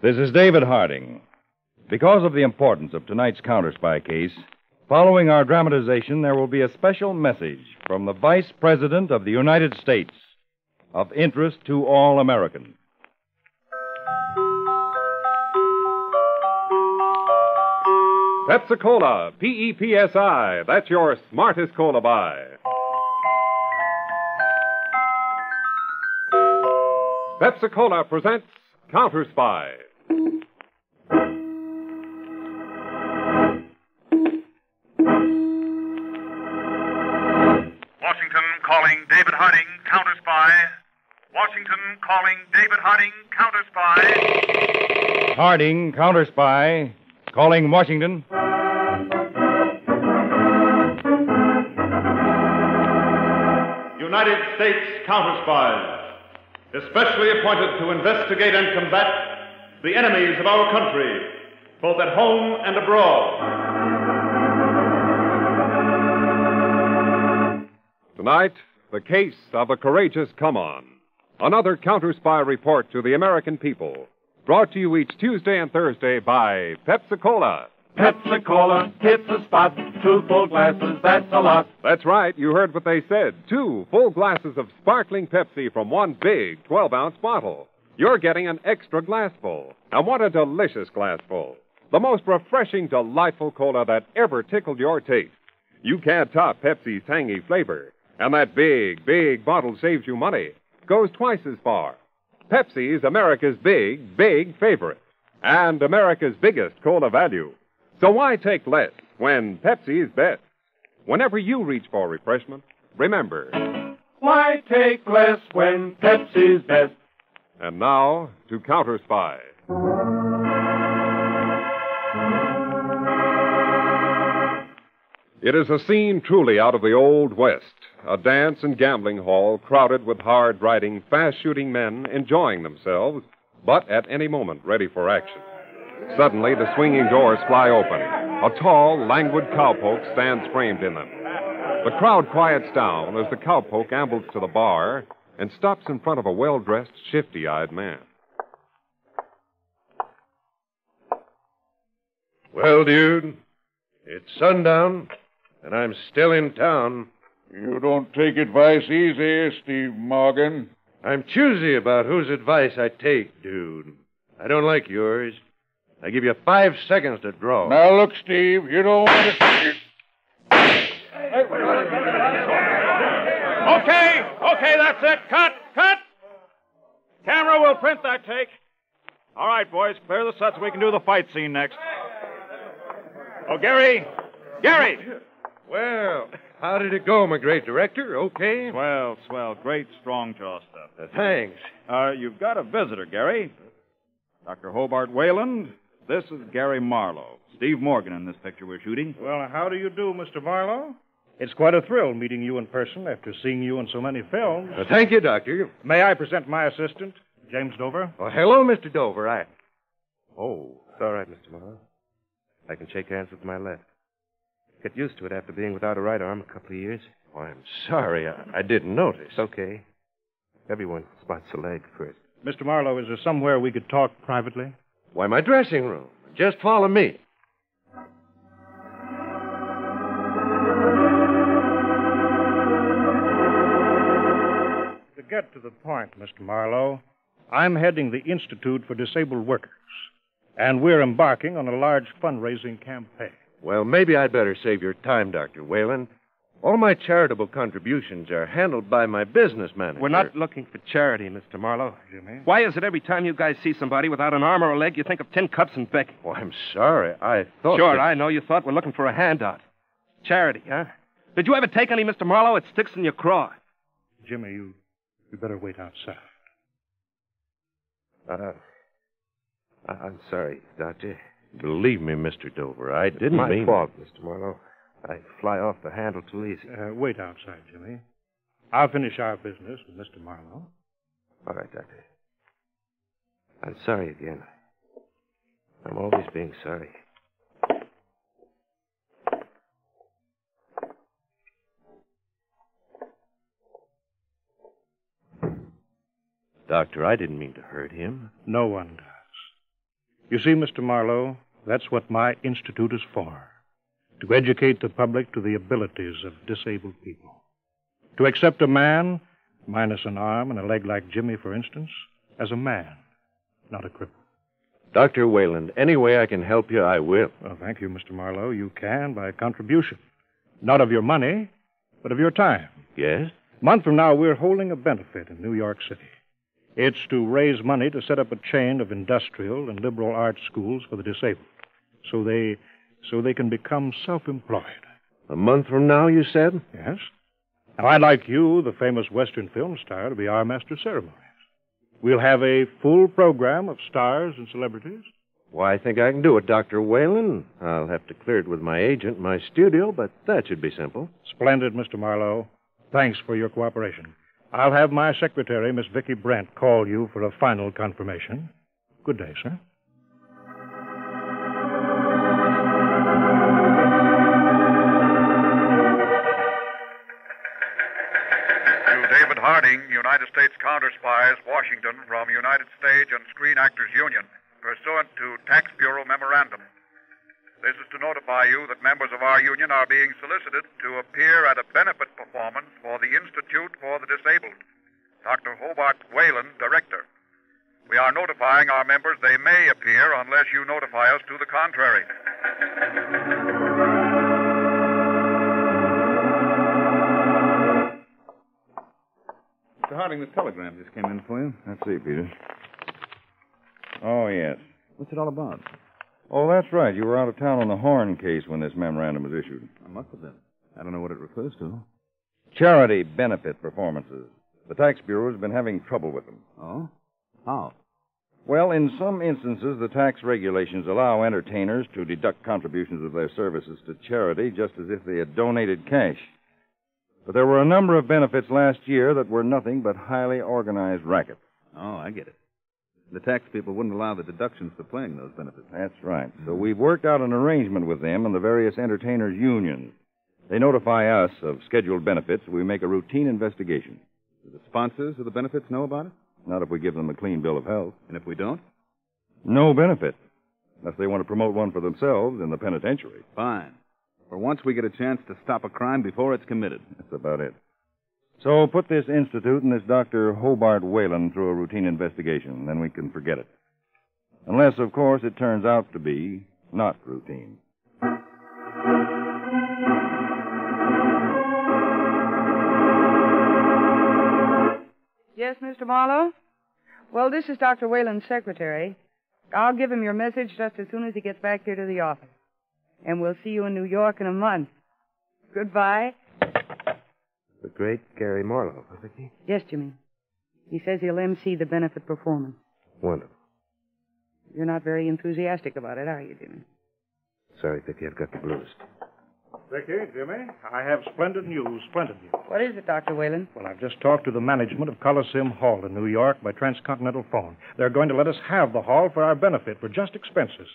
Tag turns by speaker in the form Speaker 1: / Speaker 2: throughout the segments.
Speaker 1: This is David Harding. Because of the importance of tonight's CounterSpy case, following our dramatization, there will be a special message from the Vice President of the United States of interest to all Americans.
Speaker 2: Pepsi-Cola, P-E-P-S-I. That's your smartest cola buy. Pepsi-Cola presents CounterSpy.
Speaker 3: Washington calling David Harding, CounterSpy. Washington calling David Harding, CounterSpy.
Speaker 1: Harding, CounterSpy, calling Washington.
Speaker 4: United States Counterspies, especially appointed to investigate and combat the enemies of our country, both at home and abroad.
Speaker 2: Tonight, the case of a courageous come-on. Another CounterSpy report to the American people. Brought to you each Tuesday and Thursday by Pepsi-Cola.
Speaker 5: Pepsi-Cola hits the spot. 2 full glasses, that's a lot.
Speaker 2: That's right. You heard what they said. 2 full glasses of sparkling Pepsi from one big 12-ounce bottle. You're getting an extra glassful. And what a delicious glassful. The most refreshing, delightful cola that ever tickled your taste. You can't top Pepsi's tangy flavor. And that big, big bottle saves you money. Goes twice as far. Pepsi's America's big, big favorite. And America's biggest cola value. So why take less when Pepsi's best? Whenever you reach for refreshment, remember,
Speaker 5: Why take less when Pepsi's best?
Speaker 2: And now to CounterSpy. It is a scene truly out of the Old West. A dance and gambling hall crowded with hard-riding, fast-shooting men enjoying themselves, but at any moment ready for action. Suddenly, the swinging doors fly open. A tall, languid cowpoke stands framed in them. The crowd quiets down as the cowpoke ambles to the bar and stops in front of a well-dressed, shifty-eyed man.
Speaker 6: Well, dude, it's sundown, and I'm still in town.
Speaker 7: You don't take advice easy, Steve Morgan.
Speaker 6: I'm choosy about whose advice I take, dude. I don't like yours. I give you 5 seconds to draw.
Speaker 7: Now, look, Steve, you don't want to...
Speaker 8: Okay, that's it. Cut! Camera will print that take. All right, boys, clear the set so we can do the fight scene next. Oh, Gary!
Speaker 6: Well, how did it go, my great director? Okay?
Speaker 8: Swell. Great strong jaw stuff.
Speaker 6: Thanks.
Speaker 8: You've got a visitor, Gary. Dr. Hobart Wayland. This is Gary Marlowe. Steve Morgan in this picture we're shooting.
Speaker 4: Well, how do you do, Mr. Marlowe? It's quite a thrill meeting you in person after seeing you in so many films.
Speaker 6: Thank you, Doctor.
Speaker 4: May I present my assistant, James Dover?
Speaker 6: Oh, hello, Mr. Dover. Oh, it's all right, Mr. Marlowe. I can shake hands with my left. Get used to it after being without a right arm a couple of years. Oh, I'm sorry. I didn't notice. Okay. Everyone spots a leg first.
Speaker 4: Mr. Marlowe, is there somewhere we could talk privately?
Speaker 6: Why, my dressing room. Just follow me.
Speaker 4: To get to the point, Mr. Marlowe, I'm heading the Institute for Disabled Workers, and we're embarking on a large fundraising campaign.
Speaker 6: Well, maybe I'd better save your time, Dr. Whalen. All my charitable contributions are handled by my business manager.
Speaker 9: We're not looking for charity, Mr. Marlowe.
Speaker 4: Jimmy?
Speaker 9: Why is it every time you guys see somebody without an arm or a leg, you think of tin cups and begging?
Speaker 6: Oh, I'm sorry. I thought...
Speaker 9: Sure, I know you thought we're looking for a handout. Charity, huh? Did you ever take any, Mr. Marlowe? It sticks in your craw.
Speaker 4: Jimmy, you better wait outside.
Speaker 6: I'm sorry, Doctor. Believe me, Mr. Dover, I didn't
Speaker 9: My
Speaker 6: mean...
Speaker 9: fault, Mr. Marlowe. I fly off the handle too easy.
Speaker 4: Wait outside, Jimmy. I'll finish our business with Mr. Marlowe.
Speaker 9: All right, Doctor. I'm sorry again. I'm always being sorry.
Speaker 6: Doctor, I didn't mean to hurt him.
Speaker 4: No one does. You see, Mr. Marlowe, that's what my institute is for. To educate the public to the abilities of disabled people. To accept a man, minus an arm and a leg like Jimmy, for instance, as a man, not a cripple.
Speaker 6: Dr. Wayland, any way I can help you, I will.
Speaker 4: Well, thank you, Mr. Marlowe. You can by contribution. Not of your money, but of your time.
Speaker 6: Yes?
Speaker 4: A month from now, we're holding a benefit in New York City. It's to raise money to set up a chain of industrial and liberal arts schools for the disabled, so they can become self-employed.
Speaker 6: A month from now, you said?
Speaker 4: Yes. Now, I'd like you, the famous Western film star, to be our master of ceremonies. We'll have a full program of stars and celebrities.
Speaker 6: Why, I think I can do it, Dr. Whalen. I'll have to clear it with my agent, my studio, but that should be simple.
Speaker 4: Splendid, Mr. Marlowe. Thanks for your cooperation. I'll have my secretary, Miss Vicky Brent, call you for a final confirmation. Good day, sir.
Speaker 3: David Harding, United States CounterSpies, Washington, from United Stage and Screen Actors Union, pursuant to Tax Bureau memorandum. This is to notify you that members of our union are being solicited to appear at a benefit performance for the Institute for the Disabled. Dr. Hobart Whalen, director. We are notifying our members they may appear unless you notify us to the contrary.
Speaker 8: Mr. Harding, the telegram just came in for you.
Speaker 1: Let's see, Peter. Oh, yes.
Speaker 8: What's it all about?
Speaker 1: Oh, that's right. You were out of town on the Horn case when this memorandum was issued.
Speaker 8: I must have been. I don't know what it refers to.
Speaker 1: Charity benefit performances. The Tax Bureau has been having trouble with them.
Speaker 8: Oh? How?
Speaker 1: Well, in some instances, the tax regulations allow entertainers to deduct contributions of their services to charity just as if they had donated cash. But there were a number of benefits last year that were nothing but highly organized rackets.
Speaker 8: Oh, I get it. The tax people wouldn't allow the deductions for playing those benefits.
Speaker 1: That's right. So we've worked out an arrangement with them and the various entertainers' unions. They notify us of scheduled benefits. We make a routine investigation.
Speaker 8: Do the sponsors of the benefits know about it?
Speaker 1: Not if we give them a clean bill of health.
Speaker 8: And if we don't?
Speaker 1: No benefit. Unless they want to promote one for themselves in the penitentiary.
Speaker 8: Fine. For once, we get a chance to stop a crime before it's committed.
Speaker 1: That's about it. So put this institute and this Dr. Hobart Whalen through a routine investigation. Then we can forget it. Unless, of course, it turns out to be not routine.
Speaker 10: Yes, Mr. Marlowe? Well, this is Dr. Whalen's secretary. I'll give him your message just as soon as he gets back here to the office. And we'll see you in New York in a month. Goodbye.
Speaker 6: The great Gary Marlowe, Vicky?
Speaker 10: Yes, Jimmy. He says he'll MC the benefit performance.
Speaker 6: Wonderful.
Speaker 10: You're not very enthusiastic about it, are you, Jimmy?
Speaker 6: Sorry, Vicky, I've got the blues.
Speaker 4: Vicky, Jimmy, I have splendid news, splendid news.
Speaker 10: What is it, Dr. Whalen?
Speaker 4: Well, I've just talked to the management of Coliseum Hall in New York by transcontinental phone. They're going to let us have the hall for our benefit, for just expenses.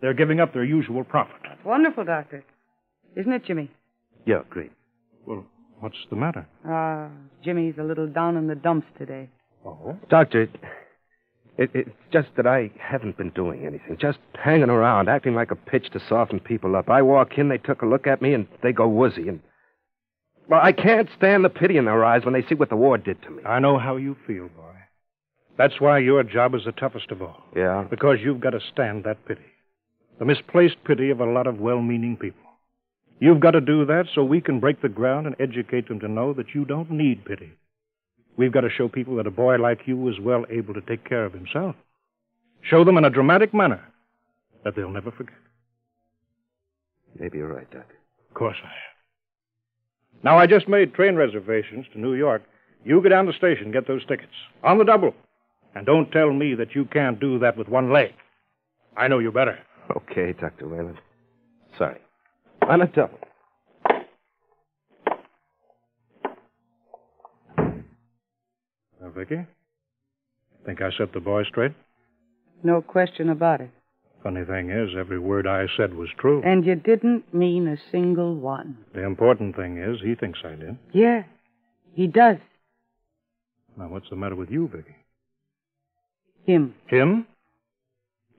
Speaker 4: They're giving up their usual profit.
Speaker 10: That's wonderful, Doctor. Isn't it, Jimmy?
Speaker 6: Yeah, great.
Speaker 4: Well, what's the matter?
Speaker 10: Jimmy's a little down in the dumps today.
Speaker 4: Oh?
Speaker 6: Doctor, it's just that I haven't been doing anything. Just hanging around, acting like a pitch to soften people up. I walk in, they took a look at me, and they go woozy. And, well, I can't stand the pity in their eyes when they see what the war did to me.
Speaker 4: I know how you feel, boy. That's why your job is the toughest of all.
Speaker 6: Yeah?
Speaker 4: Because you've got to stand that pity. The misplaced pity of a lot of well-meaning people. You've got to do that so we can break the ground and educate them to know that you don't need pity. We've got to show people that a boy like you is well able to take care of himself. Show them in a dramatic manner that they'll never forget.
Speaker 6: Maybe you're right, Doc.
Speaker 4: Of course I am. Now, I just made train reservations to New York. You go down to the station, get those tickets. On the double. And don't tell me that you can't do that with one leg. I know you better.
Speaker 6: Okay, Dr. Whalen. Sorry. On a double.
Speaker 4: Now, Vicky, think I set the boy straight?
Speaker 10: No question about it.
Speaker 4: Funny thing is, every word I said was true.
Speaker 10: And you didn't mean a single one.
Speaker 4: The important thing is, he thinks I did.
Speaker 10: Yeah, he does.
Speaker 4: Now, what's the matter with you, Vicky?
Speaker 10: Him.
Speaker 4: Him?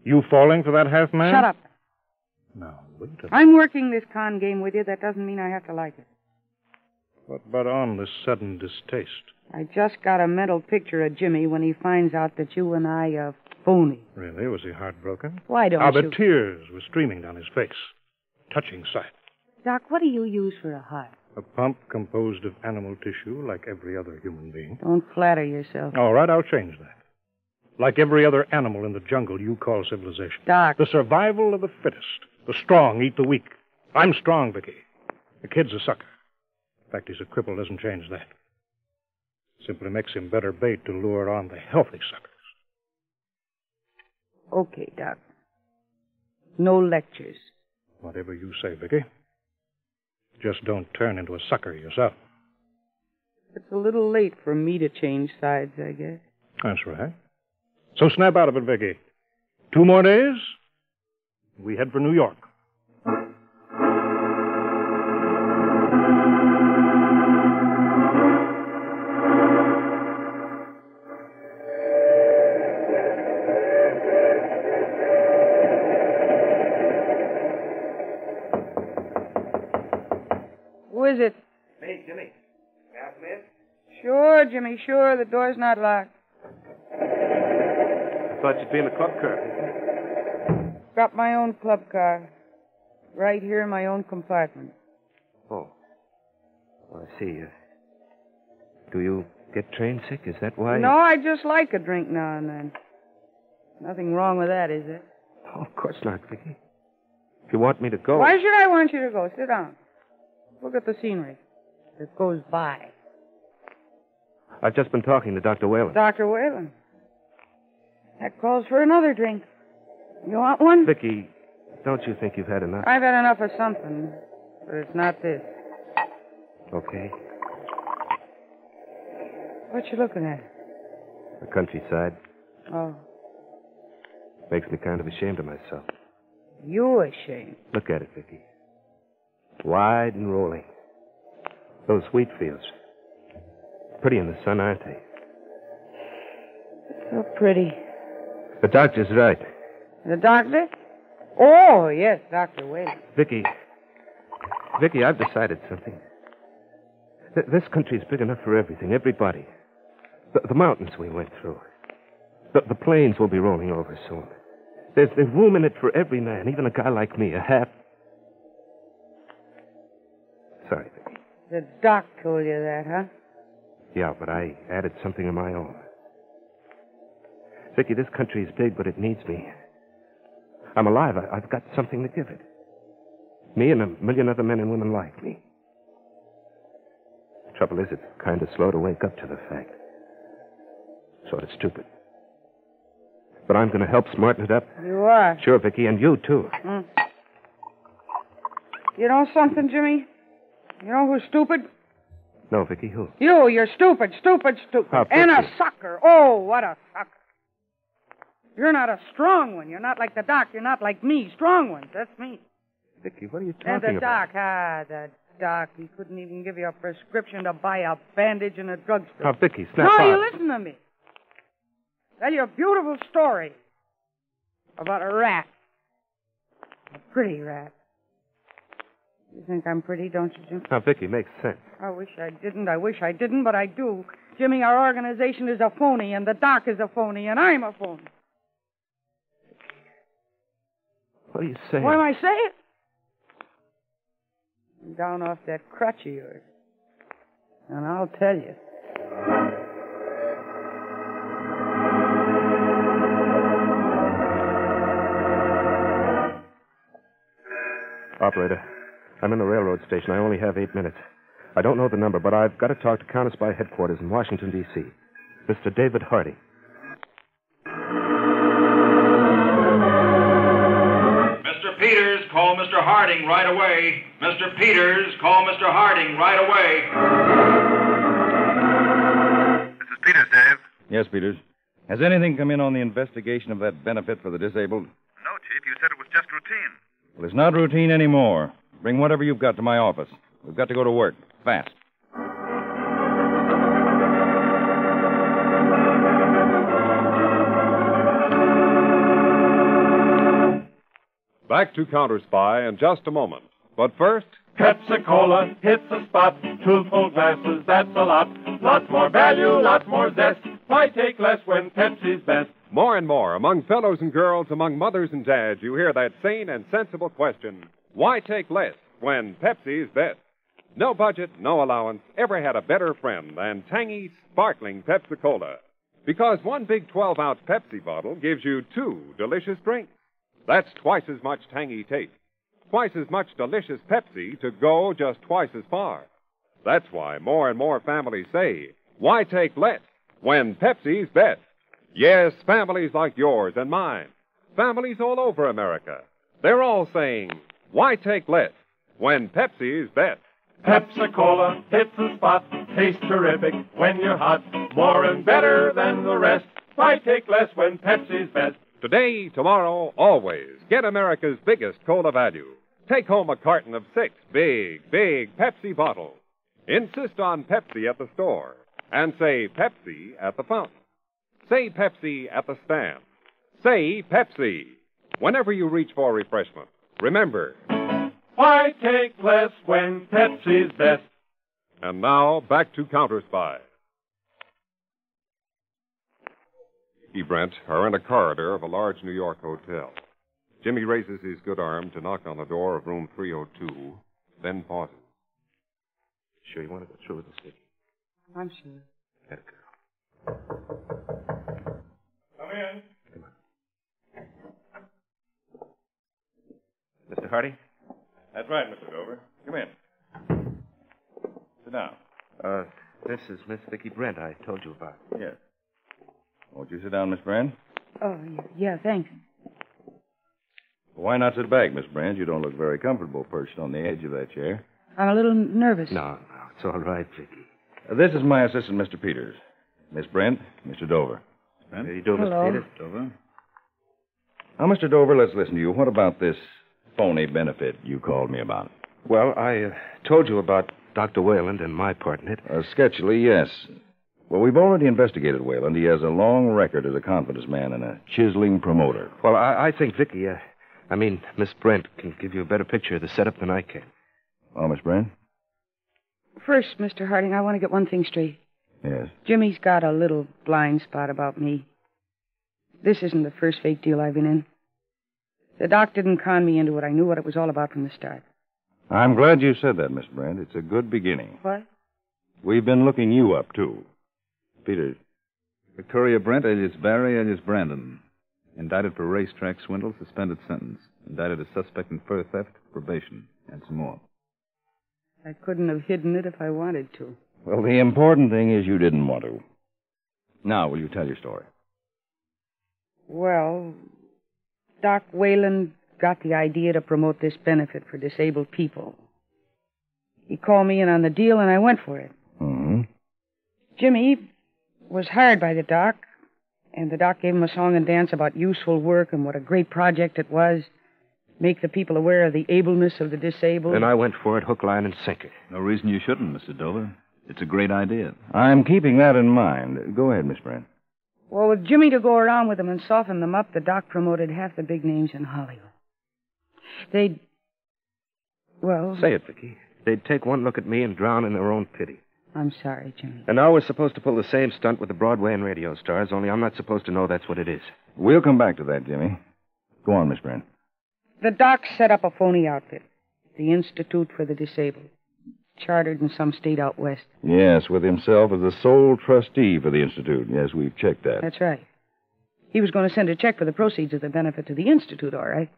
Speaker 4: You falling for that half man?
Speaker 10: Shut up.
Speaker 4: Now, wait a minute.
Speaker 10: I'm working this con game with you. That doesn't mean I have to like it.
Speaker 4: What brought on this sudden distaste?
Speaker 10: I just got a mental picture of Jimmy when he finds out that you and I are phony.
Speaker 4: Really? Was he heartbroken?
Speaker 10: Why don't
Speaker 4: The
Speaker 10: you?
Speaker 4: tears were streaming down his face. Touching sight.
Speaker 10: Doc, what do you use for a heart?
Speaker 4: A pump composed of animal tissue like every other human being.
Speaker 10: Don't flatter yourself.
Speaker 4: All right, I'll change that. Like every other animal in the jungle you call civilization.
Speaker 10: Doc.
Speaker 4: The survival of the fittest. The strong eat the weak. I'm strong, Vicky. The kid's a sucker. In fact, he's a cripple. Doesn't change that. Simply makes him better bait to lure on the healthy suckers.
Speaker 10: Okay, Doc. No lectures.
Speaker 4: Whatever you say, Vicky. Just don't turn into a sucker yourself.
Speaker 10: It's a little late for me to change sides, I guess.
Speaker 4: That's right. So snap out of it, Vicky. 2 more days, we head for New York.
Speaker 10: Who is it?
Speaker 6: Hey, Jimmy. May I come in?
Speaker 10: Sure, Jimmy, sure. The door's not locked.
Speaker 6: I thought you'd be in the club car.
Speaker 10: Got my own club car. Right here in my own compartment.
Speaker 6: Oh. I see. Do you get train sick? Is that why?
Speaker 10: No, I just like a drink now and then. Nothing wrong with that, is there?
Speaker 6: Oh, of course not, Vicky. If you want me to go...
Speaker 10: Why should I want you to go? Sit down. Look at the scenery. It goes by.
Speaker 6: I've just been talking to Dr. Whalen.
Speaker 10: Dr. Whalen. That calls for another drink. You want one?
Speaker 6: Vicky, don't you think you've had enough?
Speaker 10: I've had enough of something, but it's not this.
Speaker 6: Okay.
Speaker 10: What you looking at?
Speaker 6: The countryside.
Speaker 10: Oh,
Speaker 6: Makes me kind of ashamed of myself.
Speaker 10: you ashamed.
Speaker 6: Look at it, Vicky. Wide and rolling. Those wheat fields. Pretty in the sun, aren't they?
Speaker 10: So pretty.
Speaker 6: The doctor's right.
Speaker 10: The doctor? Oh, yes, Dr. Whalen.
Speaker 6: Vicky, I've decided something. This country's big enough for everything, everybody. The mountains we went through. The plains we'll be rolling over soon. There's room in it for every man, even a guy like me, a half... Sorry, Vicky.
Speaker 10: The doc told you that, huh?
Speaker 6: Yeah, but I added something of my own. Vicky, this country's big, but it needs me. I'm alive. I've got something to give it. Me and a million other men and women like me. The trouble is, it's kind of slow to wake up to the fact. Sort of stupid. But I'm going to help smarten it up.
Speaker 10: You are.
Speaker 6: Sure, Vicky, and you, too.
Speaker 10: You know something, Jimmy? You know who's stupid?
Speaker 6: No, Vicky, who?
Speaker 10: You're stupid.
Speaker 6: How
Speaker 10: And a
Speaker 6: Vicky?
Speaker 10: sucker. Oh, what a sucker. You're not a strong one. You're not like the doc. You're not like me. Strong ones. That's me.
Speaker 6: Vicky, what are you
Speaker 10: And
Speaker 6: talking
Speaker 10: the
Speaker 6: about?
Speaker 10: doc. The doc. He couldn't even give you a prescription to buy a bandage in a drugstore.
Speaker 6: Now, Vicky, snap
Speaker 10: No,
Speaker 6: out.
Speaker 10: you listen to me. Tell you a beautiful story about a rat. A pretty rat. You think I'm pretty, don't you, Jim?
Speaker 6: Now, Vicky, makes sense.
Speaker 10: I wish I didn't, but I do. Jimmy, our organization is a phony, and the doc is a phony, and I'm a phony.
Speaker 6: What are you saying?
Speaker 10: What am I saying? I'm down off that crutch of yours. And I'll tell you.
Speaker 6: Operator, I'm in the railroad station. I only have 8 minutes. I don't know the number, but I've got to talk to CounterSpy headquarters in Washington, D.C. Mr. David Harding.
Speaker 8: Mr. Peters, call Mr. Harding right away. Mr. Peters, call Mr. Harding right away.
Speaker 3: This is Peters, Dave.
Speaker 1: Yes, Peters. Has anything come in on the investigation of that benefit for the disabled?
Speaker 3: No, Chief. You said it was just routine.
Speaker 1: Well, it's not routine anymore. Bring whatever you've got to my office. We've got to go to work. Fast.
Speaker 2: Back to CounterSpy in just a moment. But first,
Speaker 5: Pepsi-Cola hits the spot. 2 full glasses, that's a lot. Lots more value, lots more zest. Why take less when Pepsi's best?
Speaker 2: more and more among fellows and girls, among mothers and dads, you hear that sane and sensible question, why take less when Pepsi's best? No budget, no allowance ever had a better friend than tangy, sparkling Pepsi-Cola. Because one big 12-ounce Pepsi bottle gives you 2 delicious drinks. That's twice as much tangy taste. Twice as much delicious Pepsi to go just twice as far. That's why more and more families say, why take less when Pepsi's best? Yes, families like yours and mine. Families all over America. They're all saying, why take less when Pepsi's best?
Speaker 5: Pepsi-Cola hits the spot. Tastes terrific when you're hot. More and better than the rest. Why take less when Pepsi's best?
Speaker 2: Today, tomorrow, always, get America's biggest cola value. Take home a carton of 6 big Pepsi bottles. Insist on Pepsi at the store. And say Pepsi at the fountain. Say Pepsi at the stand. Say Pepsi whenever you reach for refreshment. Remember,
Speaker 5: why take less when Pepsi's best?
Speaker 2: And now, back to CounterSpy. He, Brent, are in a corridor of a large New York hotel. Jimmy raises his good arm to knock on the door of room 302, then pauses.
Speaker 6: Sure you want to go through with this, Vicky?
Speaker 10: I'm sure.
Speaker 6: That girl.
Speaker 4: Come in.
Speaker 6: Come on. Mr. Hardy?
Speaker 1: That's right, Mr. Dover. Come in. Sit down.
Speaker 6: This is Miss Vicky Brent I told you about.
Speaker 1: Yes. Won't you sit down, Miss Brand?
Speaker 10: Oh, yeah, thanks.
Speaker 1: Why not sit back, Miss Brand? You don't look very comfortable perched on the edge of that chair.
Speaker 10: I'm a little nervous.
Speaker 6: No, it's all right, Vicky.
Speaker 1: This is my assistant, Mr. Peters. Miss Brent, Mr. Dover.
Speaker 6: How do you do,
Speaker 10: Hello.
Speaker 6: Mr. Peters?
Speaker 1: Dover. Now, Mr. Dover, let's listen to you. What about this phony benefit you called me about?
Speaker 6: Well, I told you about Dr. Wayland and my part in it.
Speaker 1: Sketchily, yes. Well, we've already investigated Wayland. He has a long record as a confidence man and a chiseling promoter.
Speaker 6: Well, I think Vicky, Miss Brent can give you a better picture of the setup than I can.
Speaker 1: Oh, Miss Brent?
Speaker 10: First, Mr. Harding, I want to get one thing straight.
Speaker 1: Yes.
Speaker 10: Jimmy's got a little blind spot about me. This isn't the first fake deal I've been in. The doc didn't con me into it. I knew what it was all about from the start.
Speaker 1: I'm glad you said that, Miss Brent. It's a good beginning.
Speaker 10: What?
Speaker 1: We've been looking you up, too. Peters.
Speaker 11: Victoria Brent, alias Barry, alias Brandon. Indicted for racetrack swindle, suspended sentence. Indicted as suspect in fur theft, probation, and some more.
Speaker 10: I couldn't have hidden it if I wanted to.
Speaker 1: Well, the important thing is you didn't want to. Now, will you tell your story?
Speaker 10: Well, Doc Wayland got the idea to promote this benefit for disabled people. He called me in on the deal, and I went for it.
Speaker 1: Mm-hmm.
Speaker 10: Jimmy was hired by the doc, and the doc gave him a song and dance about useful work and what a great project it was. Make the people aware of the ableness of the disabled.
Speaker 6: And I went for it, hook, line, and sinker.
Speaker 11: No reason you shouldn't, Mr. Dover. It's a great idea.
Speaker 1: I'm keeping that in mind. Go ahead, Miss Brent.
Speaker 10: Well, with Jimmy to go around with them and soften them up, the doc promoted half the big names in Hollywood. They'd... Well...
Speaker 6: Say it, Vicky. They'd take one look at me and drown in their own pity.
Speaker 10: I'm sorry, Jimmy.
Speaker 6: And now we're supposed to pull the same stunt with the Broadway and radio stars, only I'm not supposed to know that's what it is.
Speaker 1: We'll come back to that, Jimmy. Go on, Miss Brent.
Speaker 10: The doc set up a phony outfit, the Institute for the Disabled, chartered in some state out west.
Speaker 1: Yes, with himself as the sole trustee for the Institute. Yes, we've checked that.
Speaker 10: That's right. He was going to send a check for the proceeds of the benefit to the Institute, all right,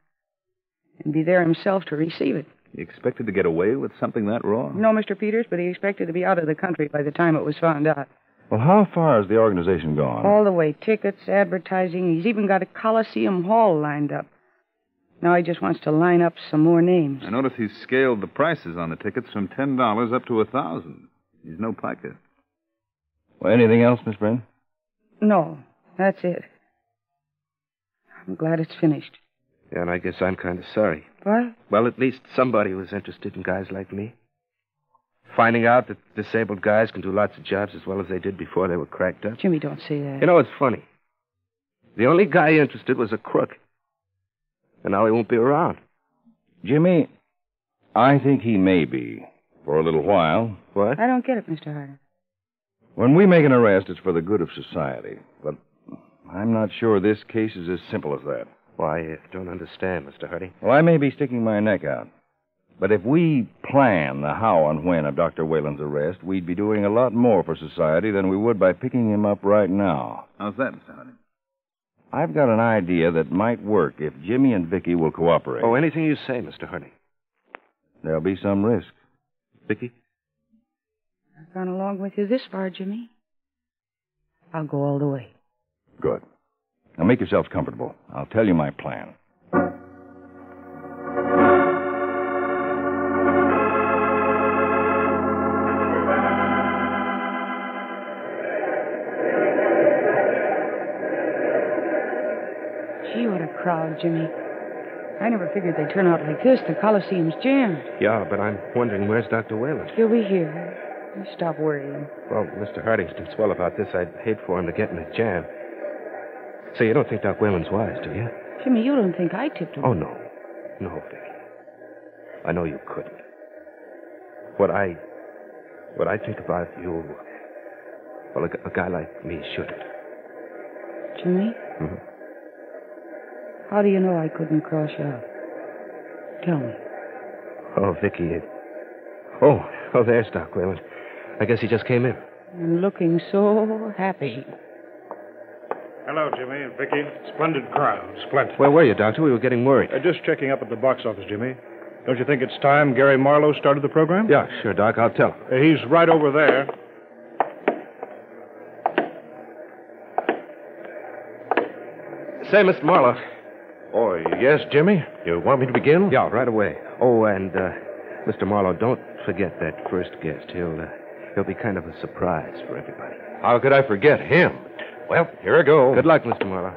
Speaker 10: and be there himself to receive it.
Speaker 11: He expected to get away with something that raw?
Speaker 10: No, Mr. Peters, but he expected to be out of the country by the time it was found out.
Speaker 1: Well, how far has the organization gone?
Speaker 10: All the way. Tickets, advertising. He's even got a Coliseum Hall lined up. Now he just wants to line up some more names.
Speaker 11: I notice he's scaled the prices on the tickets from $10 up to $1,000. He's no piker.
Speaker 1: Well, anything else, Miss Brent?
Speaker 10: No, that's it. I'm glad it's finished.
Speaker 6: Yeah, and I guess I'm kind of sorry.
Speaker 10: What?
Speaker 6: Well, at least somebody was interested in guys like me. Finding out that disabled guys can do lots of jobs as well as they did before they were cracked up.
Speaker 10: Jimmy, don't say that.
Speaker 6: You know, it's funny. The only guy interested was a crook. And now he won't be around.
Speaker 1: Jimmy, I think he may be. For a little while.
Speaker 6: What?
Speaker 10: I don't get it, Mr. Harding.
Speaker 1: When we make an arrest, it's for the good of society. But I'm not sure this case is as simple as that.
Speaker 6: Why, I don't understand, Mr. Harding.
Speaker 1: Well, I may be sticking my neck out. But if we plan the how and when of Dr. Whalen's arrest, we'd be doing a lot more for society than we would by picking him up right now.
Speaker 11: How's that, Mr. Harding?
Speaker 1: I've got an idea that might work if Jimmy and Vicky will cooperate.
Speaker 6: Oh, anything you say, Mr. Harding.
Speaker 1: There'll be some risk.
Speaker 6: Vicky?
Speaker 10: I've gone along with you this far, Jimmy. I'll go all the way.
Speaker 1: Good. Now make yourselves comfortable. I'll tell you my plan.
Speaker 10: Gee, what a crowd, Jimmy. I never figured they'd turn out like this. The Coliseum's jammed.
Speaker 6: Yeah, but I'm wondering where's Dr. Whalen?
Speaker 10: He'll be here. You stop worrying.
Speaker 6: Well, Mr. Harding's been swell about this. I'd hate for him to get in a jam. Say, you don't think Doc Whalen's wise, do you?
Speaker 10: Jimmy, you don't think I tipped him?
Speaker 6: Oh, no. No, Vicky. I know you couldn't. What I think about you, well, a guy like me shouldn't.
Speaker 10: Jimmy?
Speaker 6: Mm-hmm.
Speaker 10: How do you know I couldn't cross you out? Tell me.
Speaker 6: Oh, Vicky, Oh, there's Doc Whalen. I guess he just came in.
Speaker 10: I'm looking so happy.
Speaker 4: Hello, Jimmy and Vicky. Splendid crowd. Splendid.
Speaker 6: Where were you, Doctor? We were getting worried.
Speaker 4: Just checking up at the box office, Jimmy. Don't you think it's time Gary Marlowe started the program?
Speaker 6: Yeah, sure, Doc. I'll tell him.
Speaker 4: He's right over there.
Speaker 6: Say, Mr. Marlowe.
Speaker 12: Oh, yes, Jimmy? You want me to begin?
Speaker 6: Yeah, right away. Oh, and, Mr. Marlowe, don't forget that first guest. He'll be kind of a surprise for everybody.
Speaker 12: How could I forget him? Well, here I go.
Speaker 6: Good luck, Mr. Marlowe.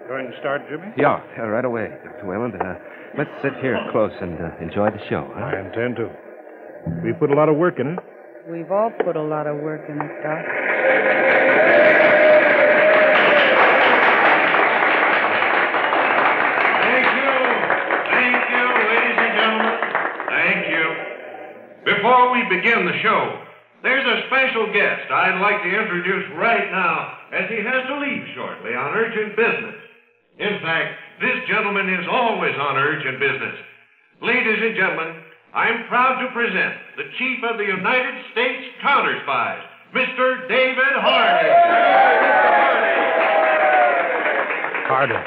Speaker 4: Going to start, Jimmy?
Speaker 6: Yeah, right away, Dr. Whalen. Let's sit here close and enjoy the show, huh?
Speaker 4: I intend to. We put a lot of work in it.
Speaker 10: We've all put a lot of work in it, Doc.
Speaker 5: Thank you, ladies and gentlemen. Thank you. Before we begin the show, there's a special guest I'd like to introduce right now, as he has to leave shortly on urgent business. In fact, this gentleman is always on urgent business. Ladies and gentlemen, I'm proud to present the Chief of the United States CounterSpy, Mr. David Harding.
Speaker 4: Harding.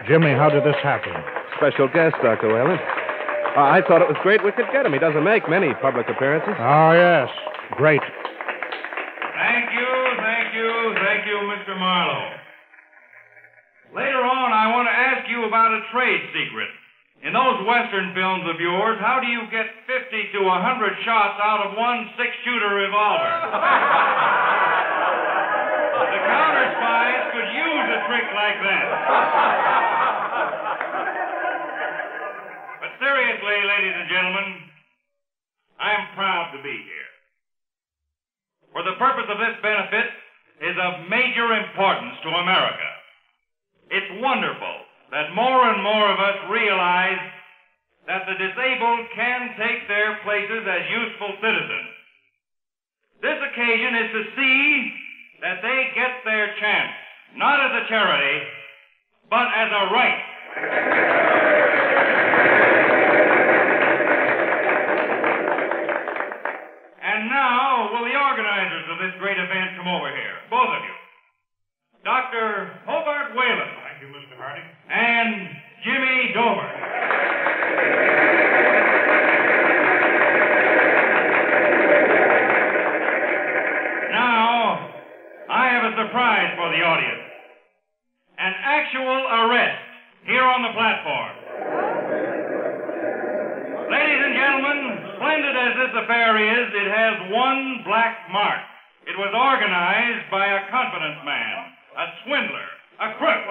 Speaker 4: Jimmy, how did this happen?
Speaker 6: Special guest, Dr. Whalen. I thought it was great we could get him. He doesn't make many public appearances.
Speaker 4: Oh, yes. Great.
Speaker 5: Thank you, Mr. Marlowe. Later on, I want to ask you about a trade secret. In those Western films of yours, how do you get 50 to 100 shots out of one 6-shooter revolver? The counter-spies could use a trick like that. But seriously, ladies and gentlemen, I'm proud to be here. For the purpose of this benefit is of major importance to America. It's wonderful that more and more of us realize that the disabled can take their places as useful citizens. This occasion is to see that they get their chance, not as a charity, but as a right. And now, will the organizers of this great event come over here? Both of you. Dr. Hobart Whalen. Thank you, Mr. Harding. And Jimmy Dover. Now, I have a surprise for the audience. An actual arrest here on the platform. Ladies and gentlemen, splendid as this affair is, it has one black mark. It was organized by a confidence man, a swindler, a crook.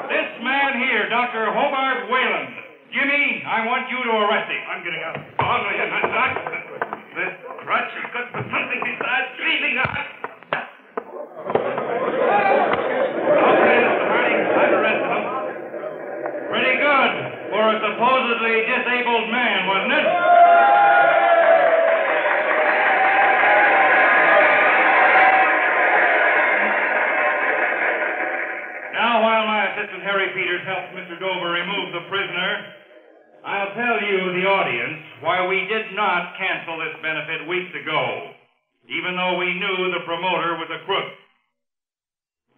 Speaker 5: This man here, Dr. Hobart Whalen. Jimmy, I want you to arrest him. I'm getting out. Oh, no, you're not, Doc. This crutch has got something besides breathing. Pretty good for a supposedly disabled man, wasn't it? Now, while my assistant Harry Peters helps Mr. Dover remove the prisoner, I'll tell you, the audience, why we did not cancel this benefit weeks ago, even though we knew the promoter was a crook.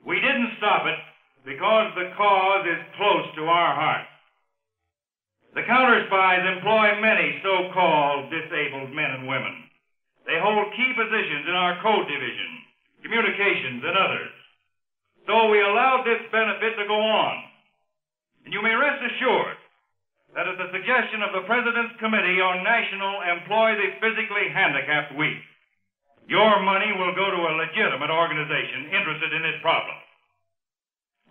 Speaker 5: We didn't stop it because the cause is close to our heart. The CounterSpies employ many so-called disabled men and women. They hold key positions in our code division, communications, and others. So we allowed this benefit to go on. And you may rest assured that at the suggestion of the President's Committee on National Employ the Physically Handicapped Week, your money will go to a legitimate organization interested in this problem.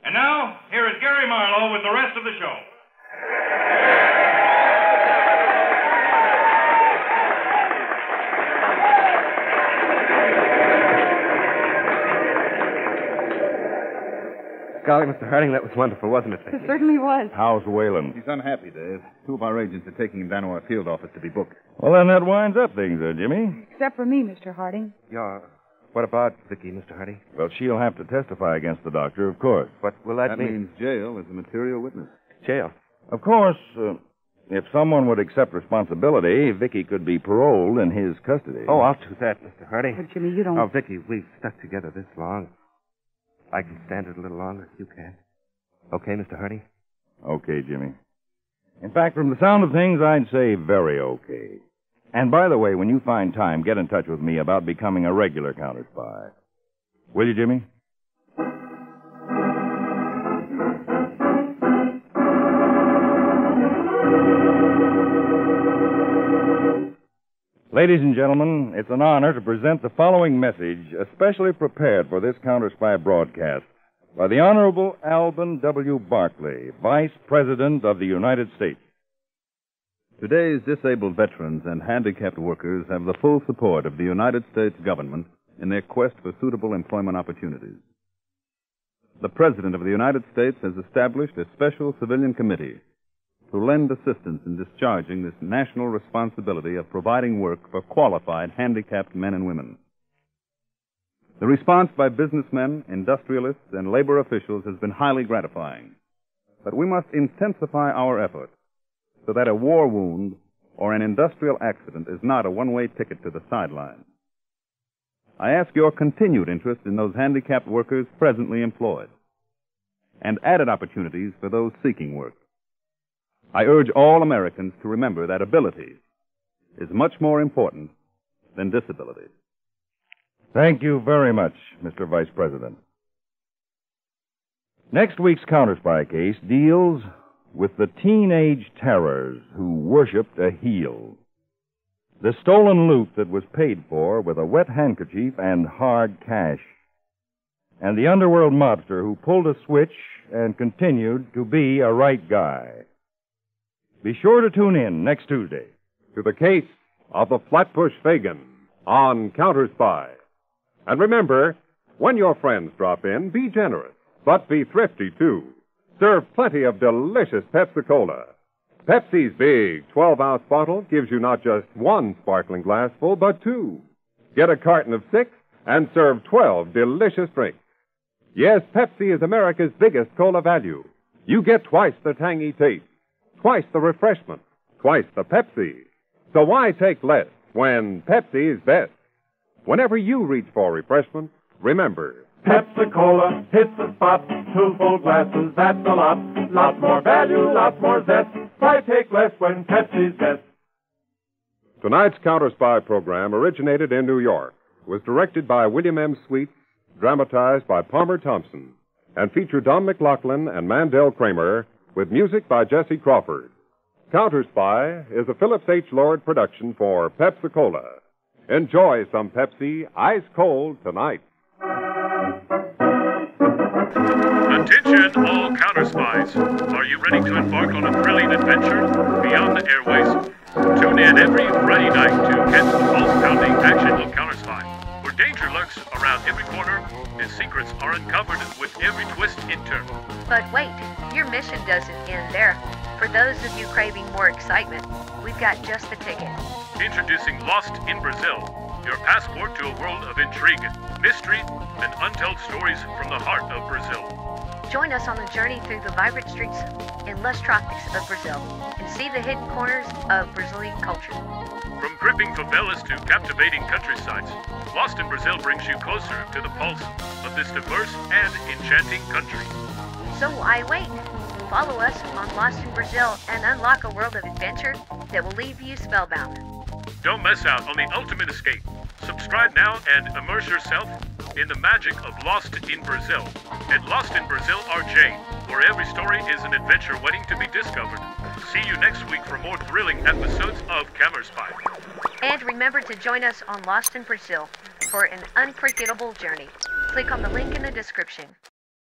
Speaker 5: And now, here is Gary Marlowe with the rest of the show.
Speaker 6: Golly, Mr. Harding, that was wonderful, wasn't it?
Speaker 10: It certainly was.
Speaker 1: How's Wayland?
Speaker 11: He's unhappy, Dave. Two of our agents are taking him down to our field office to be booked.
Speaker 1: Well, then that winds up things, Jimmy.
Speaker 10: Except for me, Mr. Harding.
Speaker 6: Yeah. What about Vicky, Mr. Harding?
Speaker 1: Well, she'll have to testify against the doctor, of course.
Speaker 6: What will that
Speaker 11: That means jail as a material witness.
Speaker 6: Jail.
Speaker 1: Of course, if someone would accept responsibility, Vicky could be paroled in his custody.
Speaker 6: Oh, I'll do that, Mr. Harding.
Speaker 10: But, Jimmy, you don't...
Speaker 6: Oh, Vicky, we've stuck together this long. I can stand it a little longer. You can't. Okay, Mr. Harding?
Speaker 1: Okay, Jimmy. In fact, from the sound of things, I'd say very okay. And by the way, when you find time, get in touch with me about becoming a regular CounterSpy. Will you, Jimmy? Ladies and gentlemen, it's an honor to present the following message, especially prepared for this CounterSpy broadcast, by the Honorable Alban W. Barkley, Vice President of the United States.
Speaker 11: Today's disabled veterans and handicapped workers have the full support of the United States government in their quest for suitable employment opportunities. The President of the United States has established a special civilian committee to lend assistance in discharging this national responsibility of providing work for qualified handicapped men and women. The response by businessmen, industrialists, and labor officials has been highly gratifying. But we must intensify our efforts so that a war wound or an industrial accident is not a one-way ticket to the sidelines. I ask your continued interest in those handicapped workers presently employed and added opportunities for those seeking work. I urge all Americans to remember that ability is much more important than disability.
Speaker 1: Thank you very much, Mr. Vice President. Next week's CounterSpy case deals with the teenage terrors who worshipped a heel. The stolen loot that was paid for with a wet handkerchief and hard cash. And the underworld mobster who pulled a switch and continued to be a right guy. Be sure to tune in next Tuesday
Speaker 2: to the case of the Flatbush Fagin on CounterSpy. And remember, when your friends drop in, be generous, but be thrifty, too. Serve plenty of delicious Pepsi-Cola. Pepsi's big 12-ounce bottle gives you not just one sparkling glassful, but two. Get a carton of 6 and serve 12 delicious drinks. Yes, Pepsi is America's biggest cola value. You get twice the tangy taste, twice the refreshment, twice the Pepsi. So why take less when Pepsi is best? Whenever you reach for refreshment, remember,
Speaker 13: Pepsi-Cola hits the spot. 2 full glasses, that's a lot. Lot more value, lot more zest. Why take less when Pepsi's best?
Speaker 2: Tonight's CounterSpy program originated in New York, was directed by William M. Sweet, dramatized by Palmer Thompson, and featured Don McLaughlin and Mandel Kramer, with music by Jesse Crawford. CounterSpy is a Phillips H. Lord production for Pepsi-Cola. Enjoy some Pepsi ice cold tonight.
Speaker 14: Attention, all CounterSpies. Are you ready to embark on a thrilling adventure beyond the airways? Tune in every Friday night to catch the pulse-pounding action of CounterSpy, where Danger lurks around every corner, and secrets are uncovered with every twist and turn.
Speaker 15: But wait, your mission doesn't end there. For those of you craving more excitement, we've got just the ticket.
Speaker 14: Introducing Lost in Brazil, your passport to a world of intrigue, mystery, and untold stories from the heart of Brazil.
Speaker 15: Join us on the journey through the vibrant streets and lush tropics of Brazil and see the hidden corners of Brazilian culture.
Speaker 14: From gripping favelas to captivating countrysides, Lost in Brazil brings you closer to the pulse of this diverse and enchanting country.
Speaker 15: So why wait? Follow us on Lost in Brazil and unlock a world of adventure that will leave you spellbound.
Speaker 14: Don't miss out on the ultimate escape. Subscribe now and immerse yourself in the magic of Lost in Brazil at Lost in Brazil RJ, where every story is an adventure waiting to be discovered. See you next week for more thrilling episodes of CounterSpy.
Speaker 15: And remember to join us on Lost in Brazil for an unforgettable journey. Click on the link in the description.